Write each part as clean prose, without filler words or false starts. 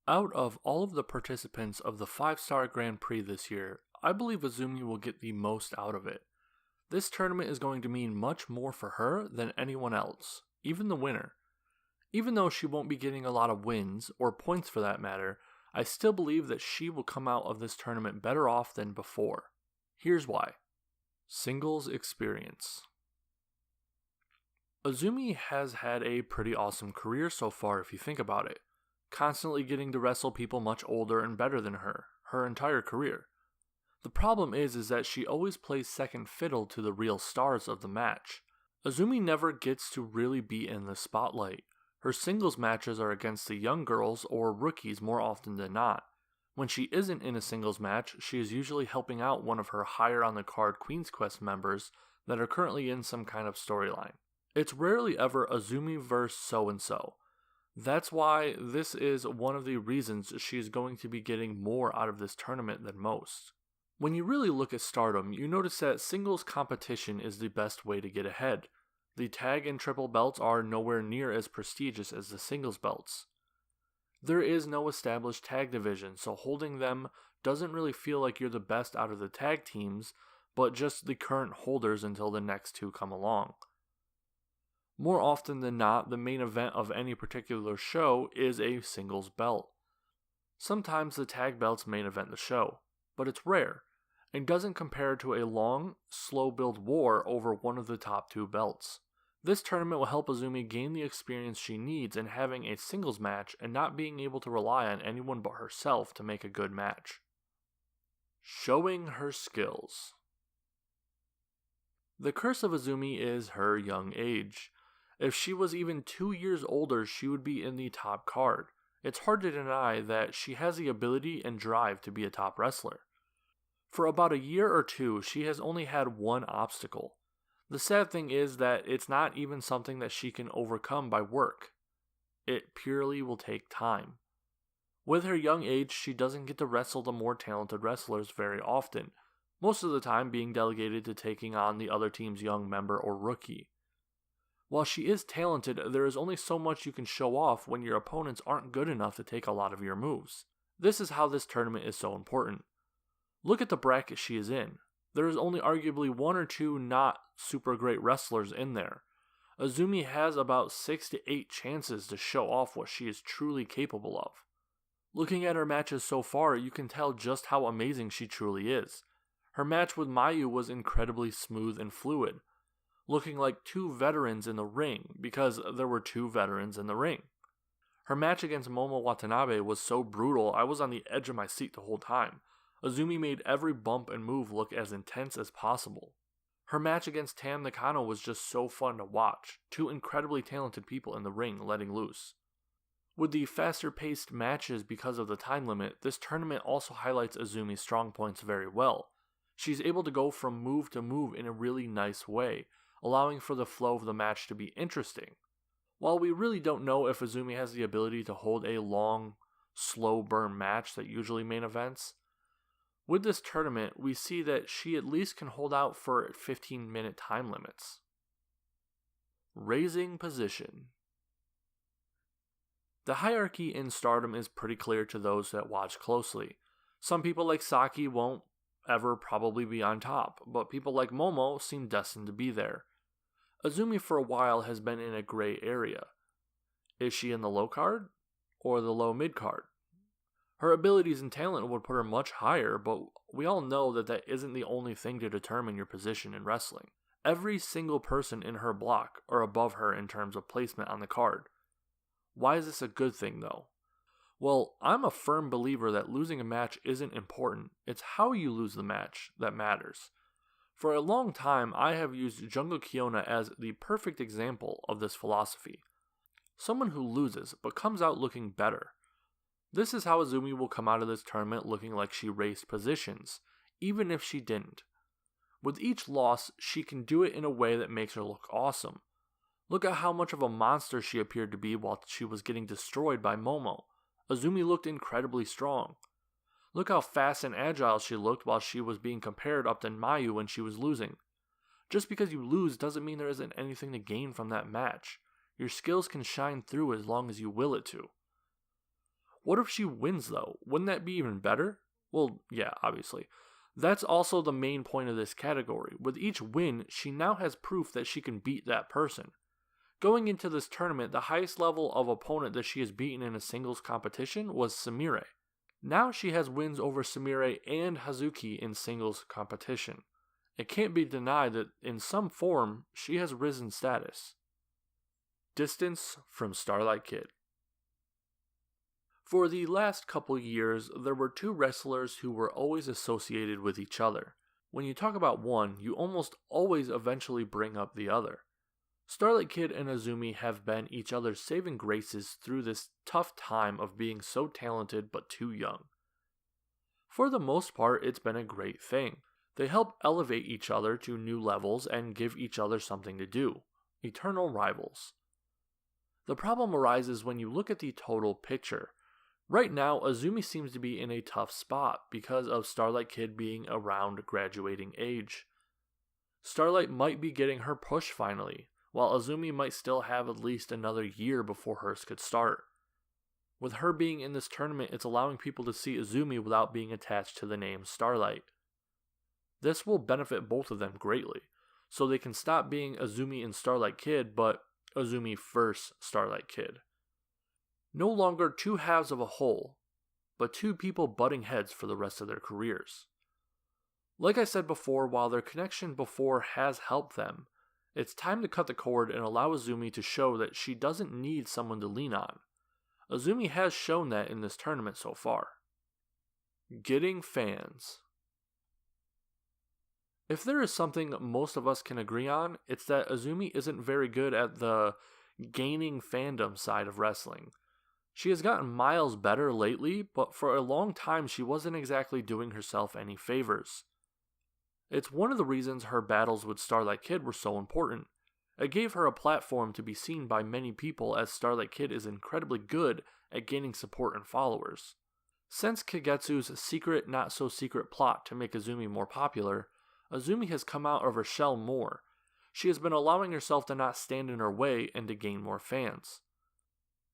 Out of all of the participants of the 5-star Grand Prix this year, I believe Azumi will get the most out of it. This tournament is going to mean much more for her than anyone else, even the winner. Even though she won't be getting a lot of wins, or points for that matter, I still believe that she will come out of this tournament better off than before. Here's why. Singles experience. Azumi has had a pretty awesome career so far if you think about it, constantly getting to wrestle people much older and better than her entire career. The problem is that she always plays second fiddle to the real stars of the match. Azumi never gets to really be in the spotlight. Her singles matches are against the young girls or rookies more often than not. When she isn't in a singles match, she is usually helping out one of her higher on the card Queen's Quest members that are currently in some kind of storyline. It's rarely ever Azumi vs so-and-so. That's why this is one of the reasons she is going to be getting more out of this tournament than most. When you really look at Stardom, you notice that singles competition is the best way to get ahead. The tag and triple belts are nowhere near as prestigious as the singles belts. There is no established tag division, so holding them doesn't really feel like you're the best out of the tag teams, but just the current holders until the next two come along. More often than not, the main event of any particular show is a singles belt. Sometimes the tag belts main event the show, but it's rare, and doesn't compare to a long, slow build war over one of the top two belts. This tournament will help Azumi gain the experience she needs in having a singles match and not being able to rely on anyone but herself to make a good match. Showing her skills. The curse of Azumi is her young age. If she was even 2 years older, she would be in the top card. It's hard to deny that she has the ability and drive to be a top wrestler. For about a year or two, she has only had one obstacle. The sad thing is that it's not even something that she can overcome by work. It purely will take time. With her young age, she doesn't get to wrestle the more talented wrestlers very often, most of the time being delegated to taking on the other team's young member or rookie. While she is talented, there is only so much you can show off when your opponents aren't good enough to take a lot of your moves. This is how this tournament is so important. Look at the bracket she is in. There is only arguably 1 or 2 not super great wrestlers in there. Azumi has about 6 to 8 chances to show off what she is truly capable of. Looking at her matches so far, you can tell just how amazing she truly is. Her match with Mayu was incredibly smooth and fluid, looking like 2 veterans in the ring because there were 2 veterans in the ring. Her match against Momo Watanabe was so brutal I was on the edge of my seat the whole time. Azumi made every bump and move look as intense as possible. Her match against Tam Nakano was just so fun to watch, 2 incredibly talented people in the ring letting loose. With the faster paced matches because of the time limit, this tournament also highlights Azumi's strong points very well. She's able to go from move to move in a really nice way, allowing for the flow of the match to be interesting. While we really don't know if Azumi has the ability to hold a long, slow burn match that usually main events, with this tournament, we see that she at least can hold out for 15-minute time limits. Raising position. The hierarchy in Stardom is pretty clear to those that watch closely. Some people like Saki won't ever probably be on top, but people like Momo seem destined to be there. Azumi for a while has been in a gray area. Is she in the low card or the low mid card? Her abilities and talent would put her much higher, but we all know that that isn't the only thing to determine your position in wrestling. Every single person in her block are above her in terms of placement on the card. Why is this a good thing though? Well, I'm a firm believer that losing a match isn't important. It's how you lose the match that matters. For a long time, I have used Jungle Kiona as the perfect example of this philosophy. Someone who loses but comes out looking better. This is how Azumi will come out of this tournament looking like she raced positions, even if she didn't. With each loss, she can do it in a way that makes her look awesome. Look at how much of a monster she appeared to be while she was getting destroyed by Momo. Azumi looked incredibly strong. Look how fast and agile she looked while she was being compared up to Mayu when she was losing. Just because you lose doesn't mean there isn't anything to gain from that match. Your skills can shine through as long as you will it to. What if she wins though? Wouldn't that be even better? Well, yeah, obviously. That's also the main point of this category. With each win, she now has proof that she can beat that person. Going into this tournament, the highest level of opponent that she has beaten in a singles competition was Sumire. Now she has wins over Sumire and Hazuki in singles competition. It can't be denied that in some form, she has risen status. Distance from Starlight Kid. For the last couple years, there were two wrestlers who were always associated with each other. When you talk about one, you almost always eventually bring up the other. Starlight Kid and Azumi have been each other's saving graces through this tough time of being so talented but too young. For the most part, it's been a great thing. They help elevate each other to new levels and give each other something to do. Eternal rivals. The problem arises when you look at the total picture. Right now, Azumi seems to be in a tough spot because of Starlight Kid being around graduating age. Starlight might be getting her push finally, while Azumi might still have at least another year before hers could start. With her being in this tournament, it's allowing people to see Azumi without being attached to the name Starlight. This will benefit both of them greatly, so they can stop being Azumi and Starlight Kid, but Azumi first Starlight Kid. No longer two halves of a whole, but two people butting heads for the rest of their careers. Like I said before, while their connection before has helped them, it's time to cut the cord and allow Azumi to show that she doesn't need someone to lean on. Azumi has shown that in this tournament so far. Getting fans. If there is something most of us can agree on, it's that Azumi isn't very good at the gaining fandom side of wrestling. She has gotten miles better lately, but for a long time she wasn't exactly doing herself any favors. It's one of the reasons her battles with Starlight Kid were so important. It gave her a platform to be seen by many people, as Starlight Kid is incredibly good at gaining support and followers. Since Kagetsu's secret not so secret plot to make Azumi more popular, Azumi has come out of her shell more. She has been allowing herself to not stand in her way and to gain more fans.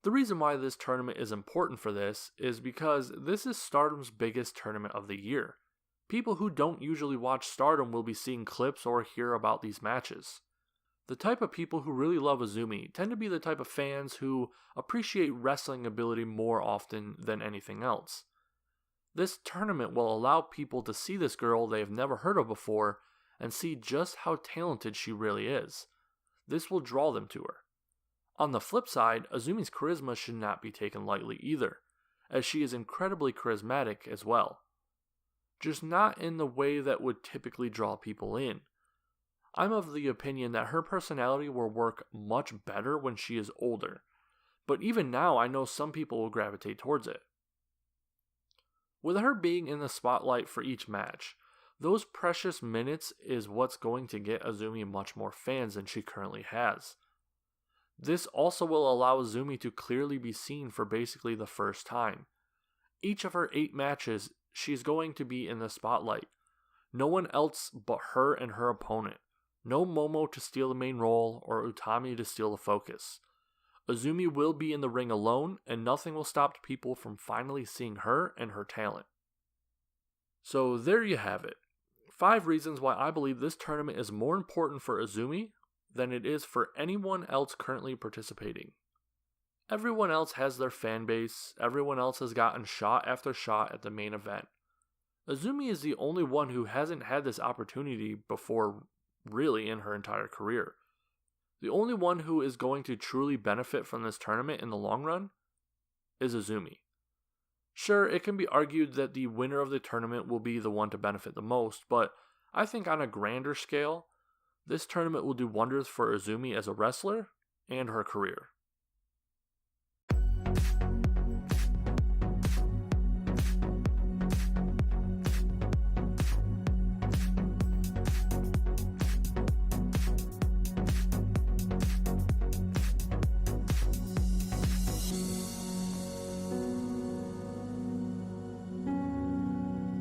The reason why this tournament is important for this is because this is Stardom's biggest tournament of the year. People who don't usually watch Stardom will be seeing clips or hear about these matches. The type of people who really love Azumi tend to be the type of fans who appreciate wrestling ability more often than anything else. This tournament will allow people to see this girl they have never heard of before and see just how talented she really is. This will draw them to her. On the flip side, Azumi's charisma should not be taken lightly either, as she is incredibly charismatic as well. Just not in the way that would typically draw people in. I'm of the opinion that her personality will work much better when she is older, but even now I know some people will gravitate towards it. With her being in the spotlight for each match, those precious minutes is what's going to get Azumi much more fans than she currently has. This also will allow Azumi to clearly be seen for basically the first time. Each of her 8 matches, she's going to be in the spotlight. No one else but her and her opponent. No Momo to steal the main role or Utami to steal the focus. Azumi will be in the ring alone, and nothing will stop people from finally seeing her and her talent. So there you have it. 5 reasons why I believe this tournament is more important for Azumi than it is for anyone else currently participating. Everyone else has their fan base, everyone else has gotten shot after shot at the main event. Azumi is the only one who hasn't had this opportunity before, really, in her entire career. The only one who is going to truly benefit from this tournament in the long run is Azumi. Sure, it can be argued that the winner of the tournament will be the one to benefit the most, but I think on a grander scale, this tournament will do wonders for Azumi as a wrestler and her career.